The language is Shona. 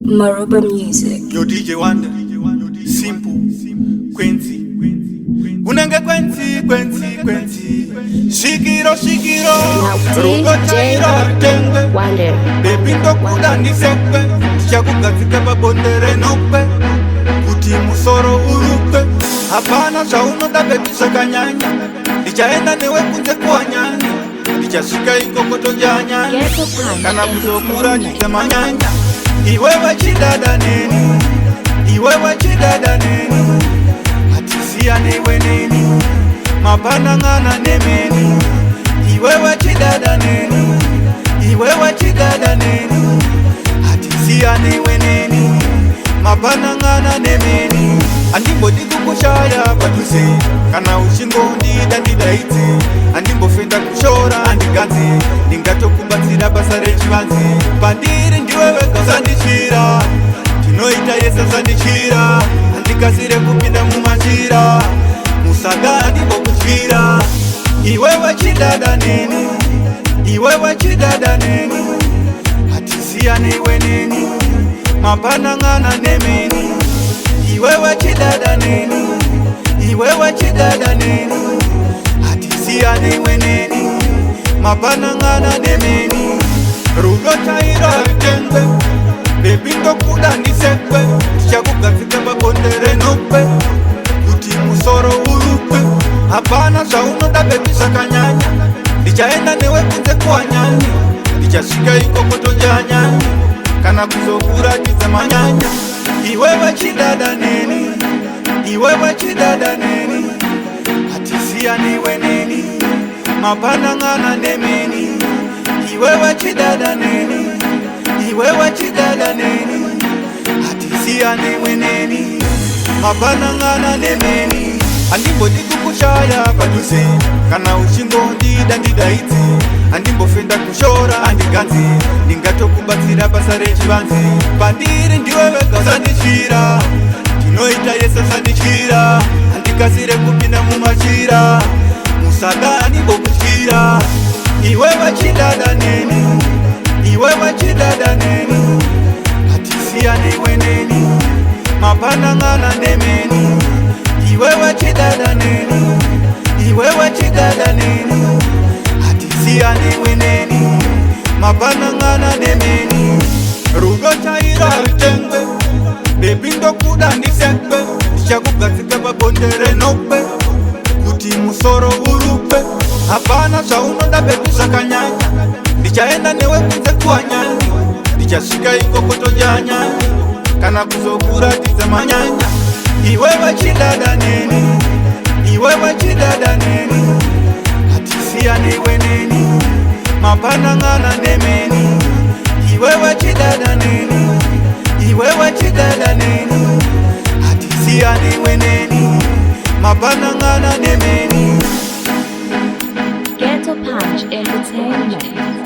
Maroba Music. Yo DJ Wonder, Simple, Quincy. Unenge Quincy. Shikiro, Now DJ Tengwe. Wonder. Bebindo kuda ni sekwe. Shakuka zikaba bondere nokwe. Kuti musoro urupe. Hapana shauno da betisha kanyanya. Lichaenda newe kunze kwa nyanya. Lichashika ikokoto janya. Kana kuzokura jitema nyanya. Iwewe chidada neni, iwewe chidada neni, hatisia newe neni, mapana ngana nemeni. Iwewe chidada neni, iwewe chidada neni, hatisia newe neni, mapana ngana nemeni. Andimbo diku kushaya patuse, kana ushingo ndida ndidaiti. Andimbo fenda kushora andiganzi, ningato kubatira basare chivanzi. Pandiri ndiwewe kazandichira, tinoita yesa zandichira. Andikazire kupinda mumachira, musaga andimbo kuchira. Iwewe chidada neni, iwewe chidada neni, hatisia newe neni, mapana ngana nemeni. Iwewe chidada neni, iwewe chidada neni, hatisia newe neni, mapana ngana nemeni. Rudo taira tengwe, bebindo kuda nisekwe. Shakuka zikaba bondere nokwe, kuti musoro urupe. Hapana shauno da betisha kanyanya. Lichaenda newe kunze kwa nyanya. Lichashika ikokoto janya. Kana kuzokura jizema nyanya. Iwewe chidada neni, iwewe chidada neni, hatisia newe neni, mapana ngana nemeni. Iwewe chidada neni, iwewe chidada neni, hatisia newe neni, mapana ngana nemeni. Andimbo diku kushaya paduse, kana ushingo ndida ndidaiti. Andimbo fenda kushora andiganzi, ningato kubatira basare chivanzi. Pandiri ndiwewe kazandichira, tinoita yesa zandichira. Andikazire kupinda mumachira, musaga andimbo kuchira. Iwewe chidada neni, iwewe chidada neni, hatisia newe neni, mapana ngana nemeni. Iwewe chidada neni, iwewe chidada neni, hatisia newe neni, mapana ngana nemeni. Rudo taira tengwe, bebindo kuda nisekwe. Shakuka zikaba bondere nokwe, kuti musoro urupe. Hapana shauno da betisha kanyanya. Lichaenda newe kunze kwa nyanya. Lichashika ikokoto janya. Kana kuzokura jizema nyanya. Iwewe chidada neni, iwewe chidada neni, hatisia newe neni, mapana ngana nemeni. Iwewe chidada neni, iwewe chidada neni, hatisia newe neni, mapana ngana nemeni. Ghetto Punch Entertainment.